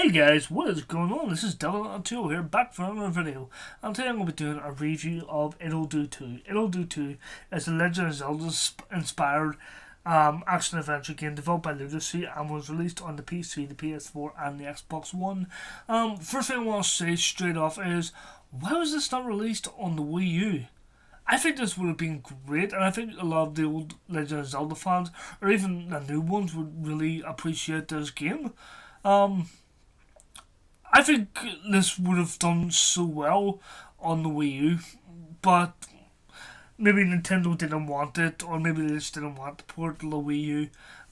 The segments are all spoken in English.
Hey guys, what is going on? This is Devil0020 here, back for another video. And today I'm going to be doing a review of Ittle. Ittle is a Legend of Zelda inspired action adventure game developed by Ludocy and was released on the PC, the PS4 and the Xbox One. First thing I want to say straight off is, why was this not released on the Wii U? I think this would have been great, and I think a lot of the old Legend of Zelda fans, or even the new ones, would really appreciate this game. I think this would have done so well on the Wii U, but maybe Nintendo didn't want it, or maybe they just didn't want to port to the Wii U.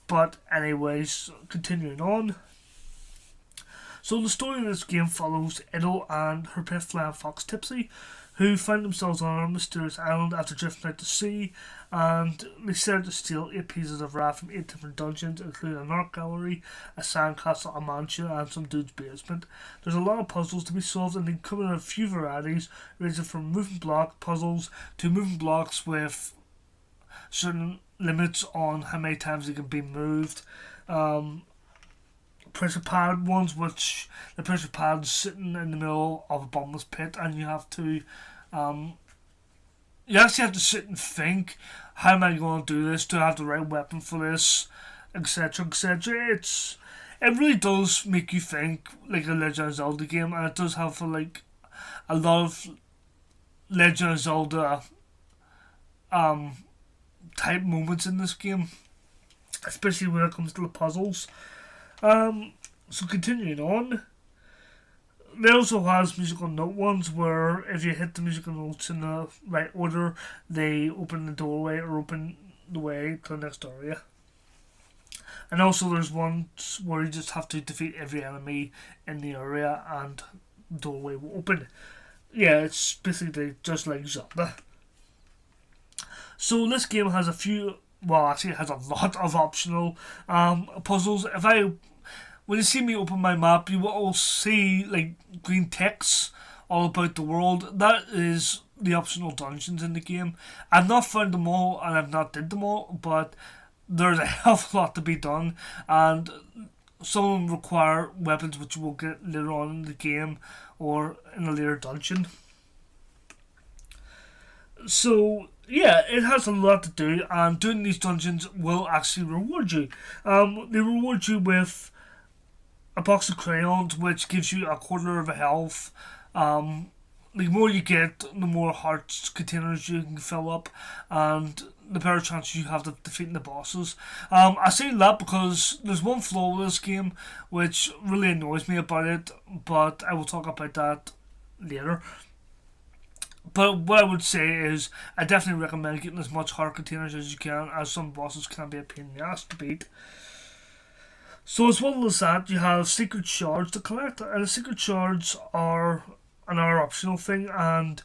But anyways, continuing on. So the story of this game follows Ittle and her pet flying fox Tipsy, who find themselves on a mysterious island after drifting out to sea, and they set to steal 8 pieces of raft from 8 different dungeons, including an art gallery, a sandcastle, a mansion, and some dude's basement. There's a lot of puzzles to be solved, and they come in a few varieties, ranging from moving block puzzles to moving blocks with certain limits on how many times they can be moved. Pressure pad ones, which the pressure pad's sitting in the middle of a bottomless pit, and you have to you actually have to sit and think, how am I going to do this? Do I have the right weapon for this? Etc. etc. It really does make you think like a Legend of Zelda game, and it does have like a lot of Legend of Zelda type moments in this game, especially when it comes to the puzzles. So continuing on, they also has musical note ones where if you hit the musical notes in the right order, they open the doorway or open the way to the next area. And also there's ones where you just have to defeat every enemy in the area and the doorway will open. Yeah, it's basically just like Zelda. So this game has actually it has a lot of optional puzzles. When you see me open my map, you will all see like green text all about the world. That is the optional dungeons in the game. I've not found them all and I've not did them all, but there's a hell of a lot to be done, and some of them require weapons which we'll get later on in the game or in a later dungeon. So yeah, it has a lot to do, and doing these dungeons will actually reward you. They reward you with a box of crayons, which gives you a quarter of a health. The more you get, the more hearts containers you can fill up, and the better chance you have of defeating the bosses. I say that because there's one flaw with this game which really annoys me about it, but I will talk about that later. But what I would say is, I definitely recommend getting as much heart containers as you can, as some bosses can be a pain in the ass to beat. So as well as that, you have secret shards to collect, and the secret shards are another optional thing, and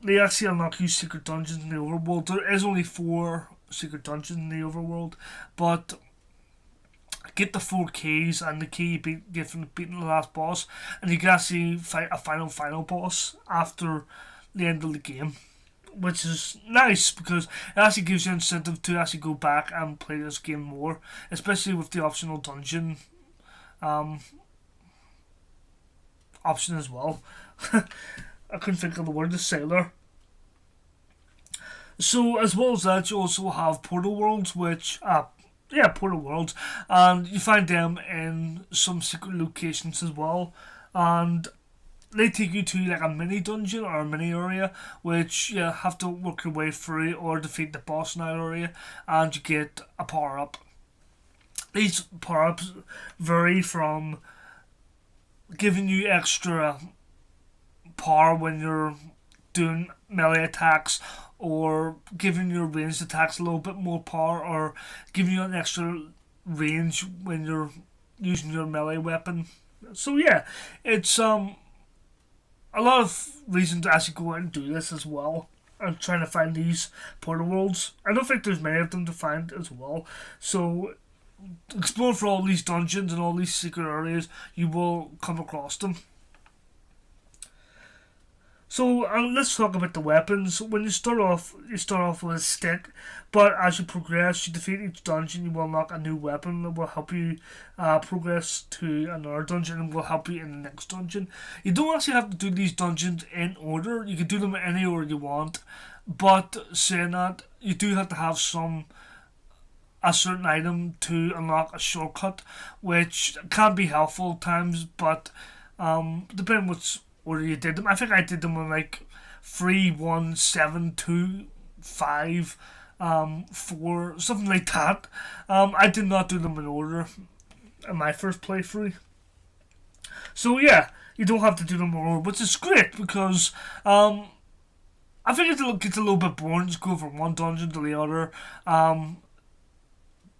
they actually unlock you secret dungeons in the overworld. There is only 4 secret dungeons in the overworld, but get the 4 keys, and the key you get from beating the last boss, and you can actually fight a final boss after the end of the game, which is nice because it actually gives you incentive to actually go back and play this game more, especially with the optional dungeon option as well. I couldn't think of the word, the sailor. So as well as that, you also have portal worlds, which portal worlds, and you find them in some secret locations as well, and they take you to like a mini dungeon or a mini area, which you have to work your way through or defeat the boss in that area, and you get a power up. These power ups vary from giving you extra power when you're doing melee attacks, or giving your ranged attacks a little bit more power, or giving you an extra range when you're using your melee weapon. So yeah, it's a lot of reason to actually go out and do this as well, and trying to find these portal worlds. I don't think there's many of them to find as well, so explore for all these dungeons and all these secret areas, you will come across them. So let's talk about the weapons. When you start off with a stick, but as you progress, you defeat each dungeon, you will unlock a new weapon that will help you progress to another dungeon and will help you in the next dungeon. You don't actually have to do these dungeons in order. You can do them any order you want. But saying that, you do have to have a certain item to unlock a shortcut, which can be helpful at times, but depending which order you did them. I think I did them in like 3, 1, 7, 2, 5, 4, something like that. I did not do them in order in my first playthrough. So yeah, you don't have to do them in order, which is great because I think it gets a little bit boring to go from one dungeon to the other.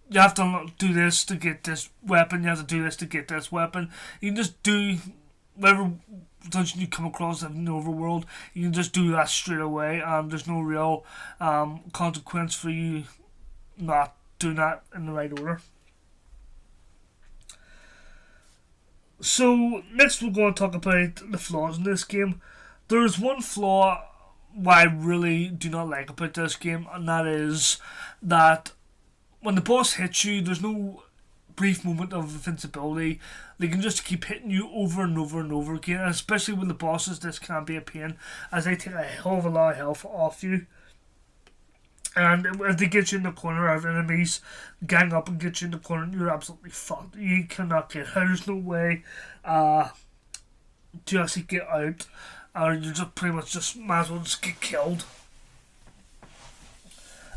You have to do this to get this weapon, you have to do this to get this weapon. You can just do whatever dungeon you come across in the overworld, you can just do that straight away, and there's no real consequence for you not doing that in the right order. So, next we're going to talk about the flaws in this game. There's one flaw what I really do not like about this game, and that is that when the boss hits you, there's no brief moment of invincibility. They can just keep hitting you over and over and over again, and especially with the bosses, this can be a pain as they take a hell of a lot of health off you. And if they get you in the corner, if enemies gang up and get you in the corner, you're absolutely fucked. You cannot get out. There's no way to actually get out. Or you just pretty much just might as well just get killed.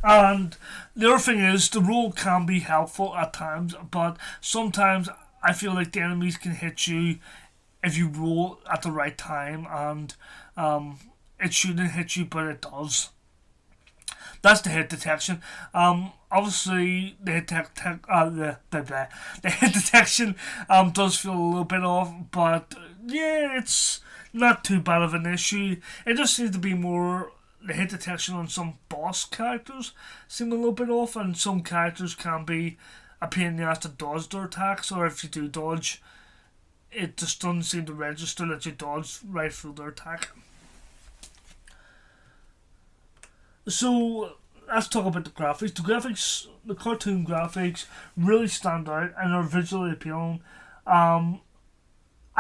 And the other thing is, the roll can be helpful at times, but sometimes I feel like the enemies can hit you if you roll at the right time, and it shouldn't hit you, but it does. That's the hit detection. Obviously, the hit the hit detection does feel a little bit off, but yeah, it's not too bad of an issue. It just seems to be more the hit detection on some boss characters seem a little bit off, and some characters can be a pain in the ass to dodge their attacks, or if you do dodge, it just doesn't seem to register that you dodge right through their attack. So let's talk about the graphics. The cartoon graphics really stand out and are visually appealing. I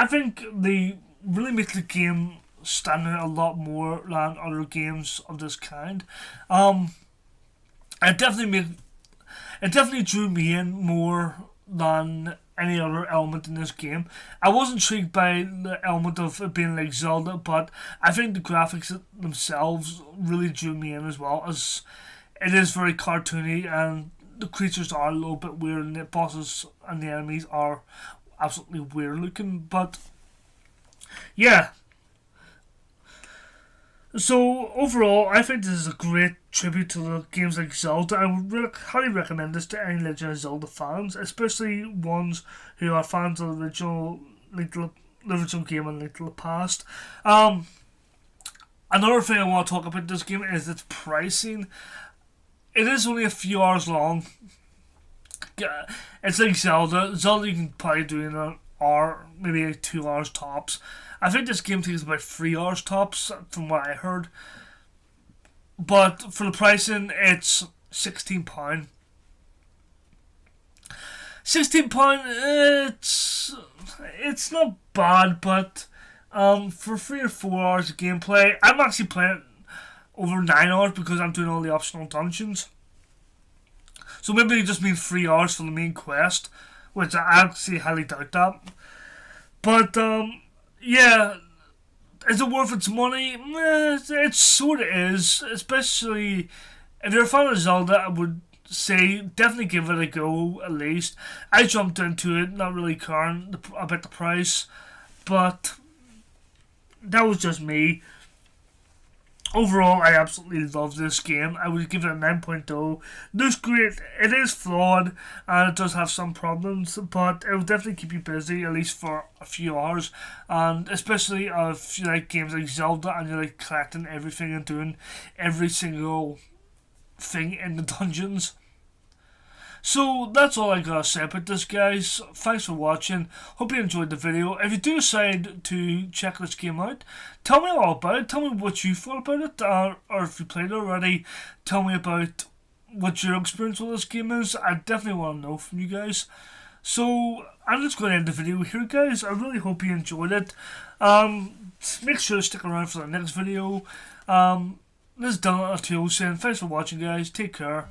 think they really make the game stand out a lot more than other games of this kind. It definitely drew me in more than any other element in this game. I was intrigued by the element of it being like Zelda, but I think the graphics themselves really drew me in as well, as it is very cartoony and the creatures are a little bit weird and the bosses and the enemies are absolutely weird looking, but yeah. So overall, I think this is a great tribute to the games like Zelda. I would highly recommend this to any Legend of Zelda fans, especially ones who are fans of the original game and Link to the Past. Another thing I want to talk about this game is its pricing. It is only a few hours long. It's like Zelda. Zelda you can probably do in an hour, maybe like 2 hours tops. I think this game takes about 3 hours tops, from what I heard. But for the pricing, it's £16. £16, it's not bad, but for 3 or 4 hours of gameplay, I'm actually playing it over 9 hours because I'm doing all the optional dungeons. So maybe it just means 3 hours for the main quest, which I actually highly doubt that. But yeah, is it worth its money? It sort of is, especially if you're a fan of Zelda. I would say definitely give it a go at least. I jumped into it not really caring about the price, but that was just me. Overall, I absolutely love this game. I would give it a 9.0. Looks great. It is flawed and it does have some problems, but it will definitely keep you busy at least for a few hours. And especially if you like games like Zelda and you like collecting everything and doing every single thing in the dungeons. So that's all I gotta say about this, guys. Thanks for watching. Hope you enjoyed the video. If you do decide to check this game out, tell me all about it. Tell me what you thought about it, or if you played it already, tell me about what your experience with this game is. I definitely want to know from you guys. So I'm just going to end the video here, guys. I really hope you enjoyed it. Make sure to stick around for the next video. This is Devil0020's saying thanks for watching, guys. Take care.